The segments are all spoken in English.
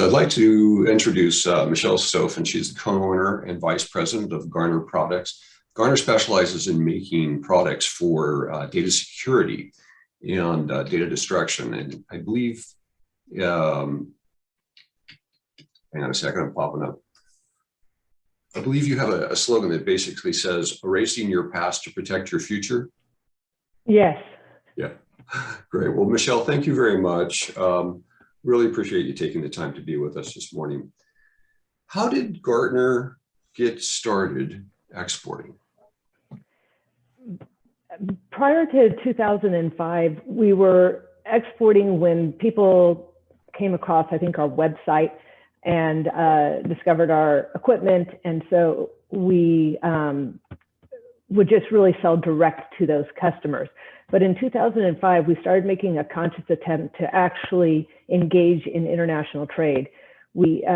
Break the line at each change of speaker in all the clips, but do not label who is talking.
So I'd like to introduce Michelle Stofan. She's the co-owner and vice president of Garner Products. Garner specializes in making products for data security and data destruction. And I believe, hang on a second, I'm popping up. I believe you have a slogan that basically says, erasing your past to protect your future.
Yes.
Yeah, great. Well, Michelle, thank you very much. Really appreciate you taking the time to be with us this morning. How did Gartner get started exporting?
Prior to 2005, we were exporting when people came across, I think, our website and discovered our equipment. And so we would just really sell direct to those customers. But in 2005, we started making a conscious attempt to actually engage in international trade. We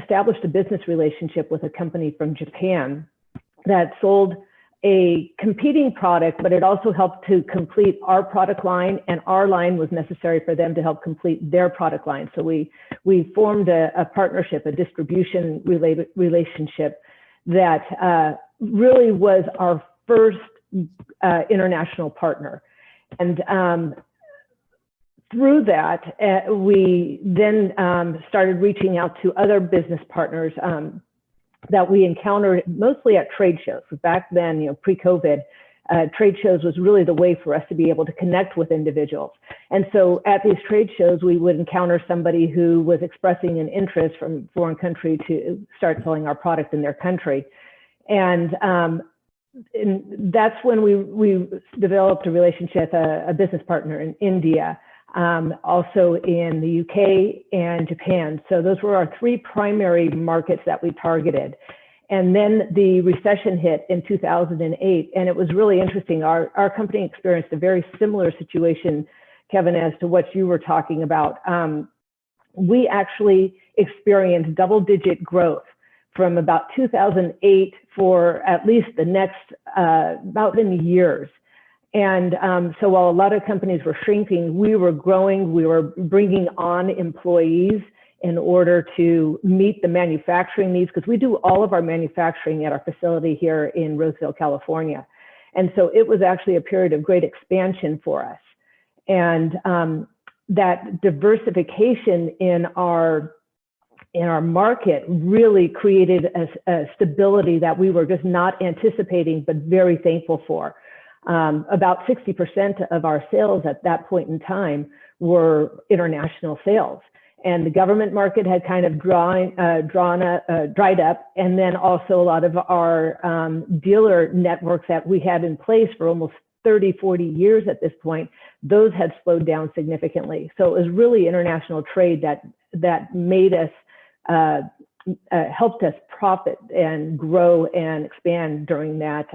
established a business relationship with a company from Japan that sold a competing product, but it also helped to complete our product line, and our line was necessary for them to help complete their product line. So we formed a partnership, a distribution relationship that really was our first international partner. And through that, we then started reaching out to other business partners that we encountered mostly at trade shows. Back then, pre-COVID, trade shows was really the way for us to be able to connect with individuals. And so at these trade shows, we would encounter somebody who was expressing an interest from a foreign country to start selling our product in their country. And that's when we developed a relationship, a business partner in India, also in the UK and Japan. So those were our three primary markets that we targeted. And then the recession hit in 2008, and it was really interesting. Our company experienced a very similar situation, Kevin, as to what you were talking about. We actually experienced double-digit growth from about 2008 for at least the next about 10 years. And so while a lot of companies were shrinking, we were growing, we were bringing on employees in order to meet the manufacturing needs, because we do all of our manufacturing at our facility here in Roseville, California. And so it was actually a period of great expansion for us. And that diversification in our market really created a stability that we were just not anticipating, but very thankful for. About 60% of our sales at that point in time were international sales. And the government market had kind of dried up. And then also a lot of our dealer networks that we had in place for almost 30, 40 years at this point, those had slowed down significantly. So it was really international trade that made us helped us profit and grow and expand during that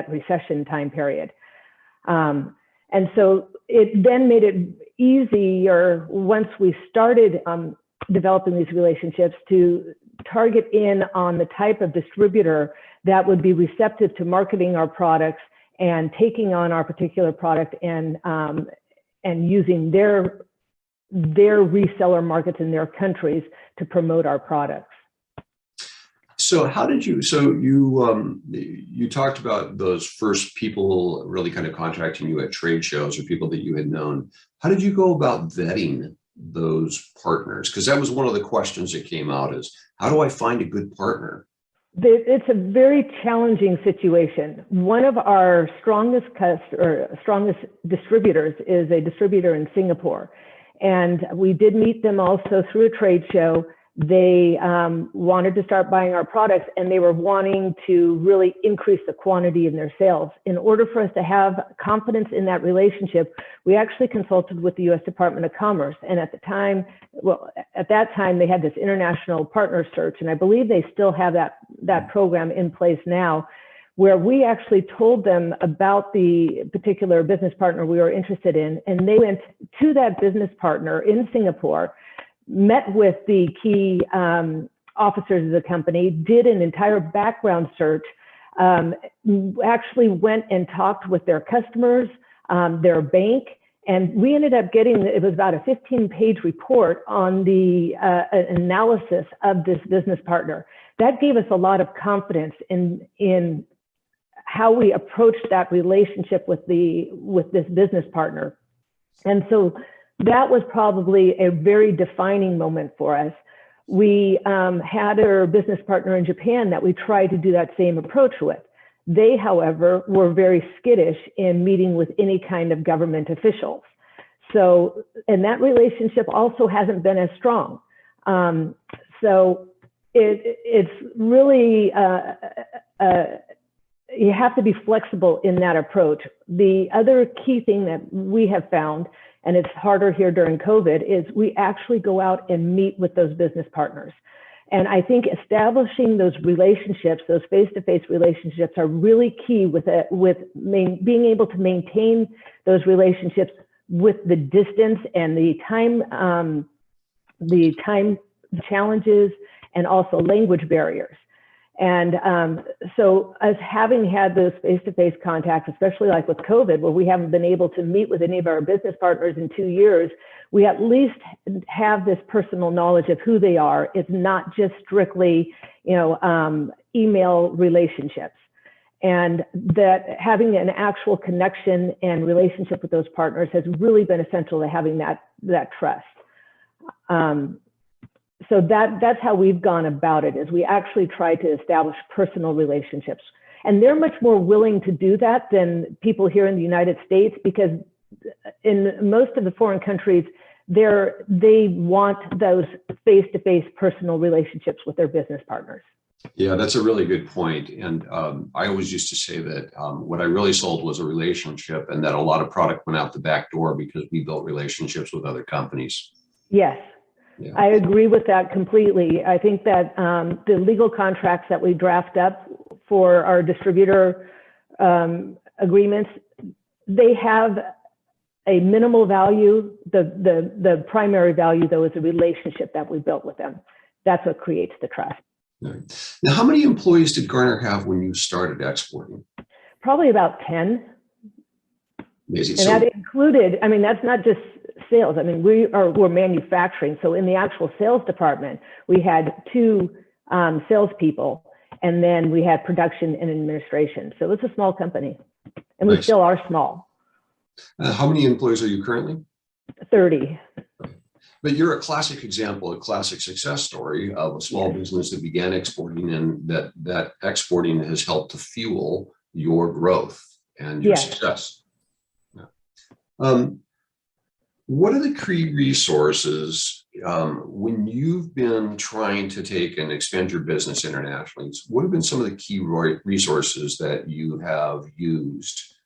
recession time period. And so it then made it easier once we started developing these relationships to target in on the type of distributor that would be receptive to marketing our products and taking on our particular product and using their reseller markets in their countries to promote our products.
So how did you, you talked about those first people really kind of contacting you at trade shows or people that you had known. How did you go about vetting those partners? Because that was one of the questions that came out is, how do I find a good partner?
It's a very challenging situation. One of our strongest distributors is a distributor in Singapore. And we did meet them also through a trade show. They wanted to start buying our products, and they were wanting to really increase the quantity in their sales. In order for us to have confidence in that relationship, we actually consulted with the U.S. Department of Commerce. And at that time, they had this international partner search, and I believe they still have that program in place now, where we actually told them about the particular business partner we were interested in, and they went to that business partner in Singapore, met with the key officers of the company, did an entire background search, actually went and talked with their customers, their bank, And we ended up getting, it was about a 15-page report on the analysis of this business partner. That gave us a lot of confidence in how we approached that relationship with this business partner. And so that was probably a very defining moment for us. We had our business partner in Japan that we tried to do that same approach with. They, however, were very skittish in meeting with any kind of government officials. So, and that relationship also hasn't been as strong. So it's really, you have to be flexible in that approach. The other key thing that we have found, and it's harder here during COVID, is we actually go out and meet with those business partners. And I think establishing those relationships, those face-to-face relationships, are really key with being able to maintain those relationships with the distance and the time challenges and also language barriers. And so us having had those face-to-face contacts, especially like with COVID, where we haven't been able to meet with any of our business partners in 2 years, we at least have this personal knowledge of who they are. It's not just strictly, email relationships. And that having an actual connection and relationship with those partners has really been essential to having that trust. So that's how we've gone about it, is we actually try to establish personal relationships. And they're much more willing to do that than people here in the United States, because in most of the foreign countries, they want those face-to-face personal relationships with their business partners.
Yeah, that's a really good point. And I always used to say that what I really sold was a relationship, and that a lot of product went out the back door because we built relationships with other companies.
Yes. Yeah. I agree with that completely. I think that the legal contracts that we draft up for our distributor agreements, they have a minimal value. The primary value, though, is the relationship that we built with them. That's what creates the trust.
Right. Now, how many employees did Garner have when you started exporting?
Probably about 10.
Amazing.
And that included, I mean, that's not just sales. I mean, we're manufacturing. So in the actual sales department, we had 2 salespeople, and then we had production and administration. So it's a small company, and we still are small.
How many employees are you currently?
30.
But you're a classic example, a classic success story of a small business that began exporting, and that exporting has helped to fuel your growth and your success. Yeah. What are the key resources when you've been trying to take and expand your business internationally? What have been some of the key resources that you have used,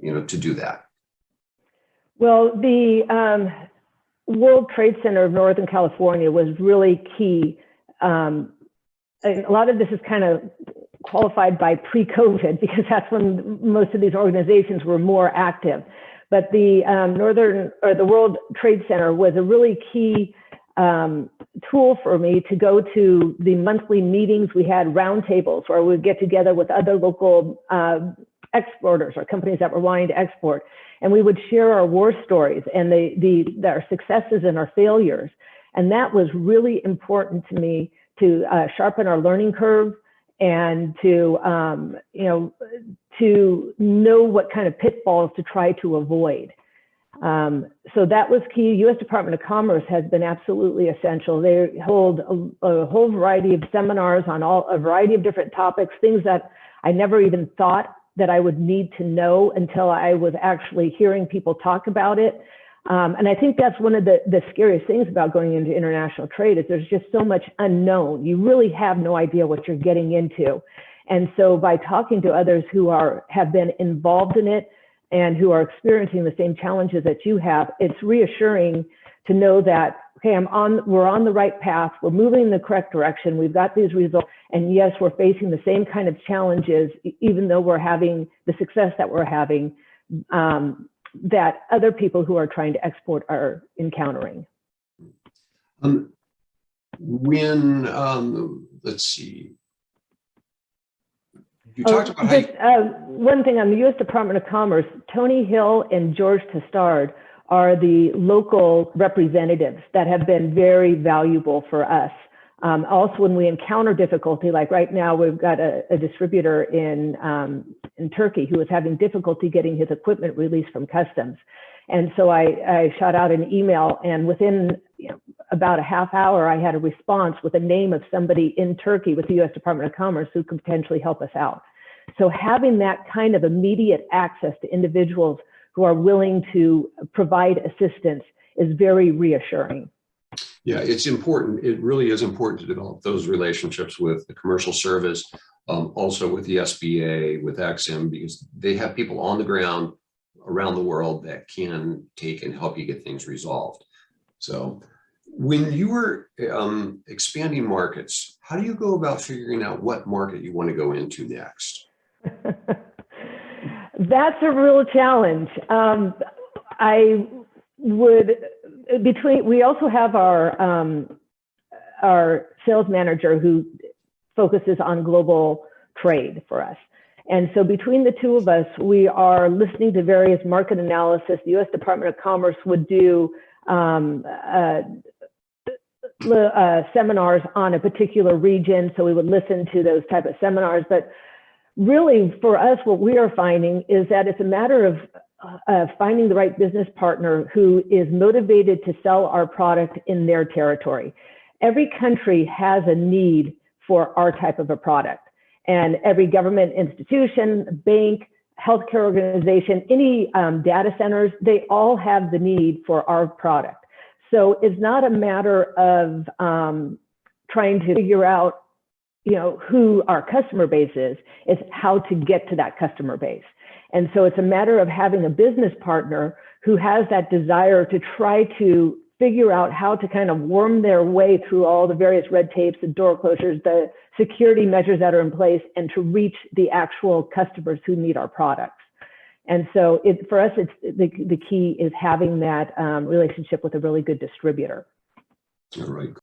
to do that?
Well, the World Trade Center of Northern California was really key. A lot of this is kind of qualified by pre-COVID, because that's when most of these organizations were more active. But the World Trade Center was a really key tool for me to go to the monthly meetings. We had roundtables where we would get together with other local exporters or companies that were wanting to export, and we would share our war stories and our successes and our failures. And that was really important to me to sharpen our learning curve and to know what kind of pitfalls to try to avoid. So that was key. U.S. Department of Commerce has been absolutely essential. They hold a whole variety of seminars on a variety of different topics, things that I never even thought that I would need to know until I was actually hearing people talk about it. And I think that's one of the scariest things about going into international trade, is there's just so much unknown. You really have no idea what you're getting into. And so by talking to others who have been involved in it and who are experiencing the same challenges that you have, it's reassuring to know that, okay, we're on the right path, we're moving in the correct direction, we've got these results, and yes, we're facing the same kind of challenges, even though we're having the success that we're having, that other people who are trying to export are encountering.
Let's see. You talked about
one thing on the U.S. Department of Commerce, Tony Hill and George Testard are the local representatives that have been very valuable for us. Also, when we encounter difficulty, like right now, we've got a distributor in Turkey who is having difficulty getting his equipment released from customs. And so I shot out an email, and within about a half hour, I had a response with a name of somebody in Turkey with the U.S. Department of Commerce who could potentially help us out. So having that kind of immediate access to individuals who are willing to provide assistance is very reassuring.
Yeah, it's important. It really is important to develop those relationships with the commercial service, also with the SBA, with XM, because they have people on the ground around the world that can take and help you get things resolved. So when you were expanding markets, how do you go about figuring out what market you want to go into next?
That's a real challenge. We also have our sales manager who focuses on global trade for us. And so between the two of us, we are listening to various market analysis. The U.S. Department of Commerce would do seminars on a particular region. So we would listen to those type of seminars. But really for us, what we are finding is that it's a matter of finding the right business partner who is motivated to sell our product in their territory. Every country has a need for our type of a product. And every government institution, bank, healthcare organization, any data centers, they all have the need for our product. So it's not a matter of trying to figure out, who our customer base is. It's how to get to that customer base. And so it's a matter of having a business partner who has that desire to try to figure out how to kind of worm their way through all the various red tapes, the door closures, the security measures that are in place, and to reach the actual customers who need our products. And so for us, it's the key is having that relationship with a really good distributor.
All right.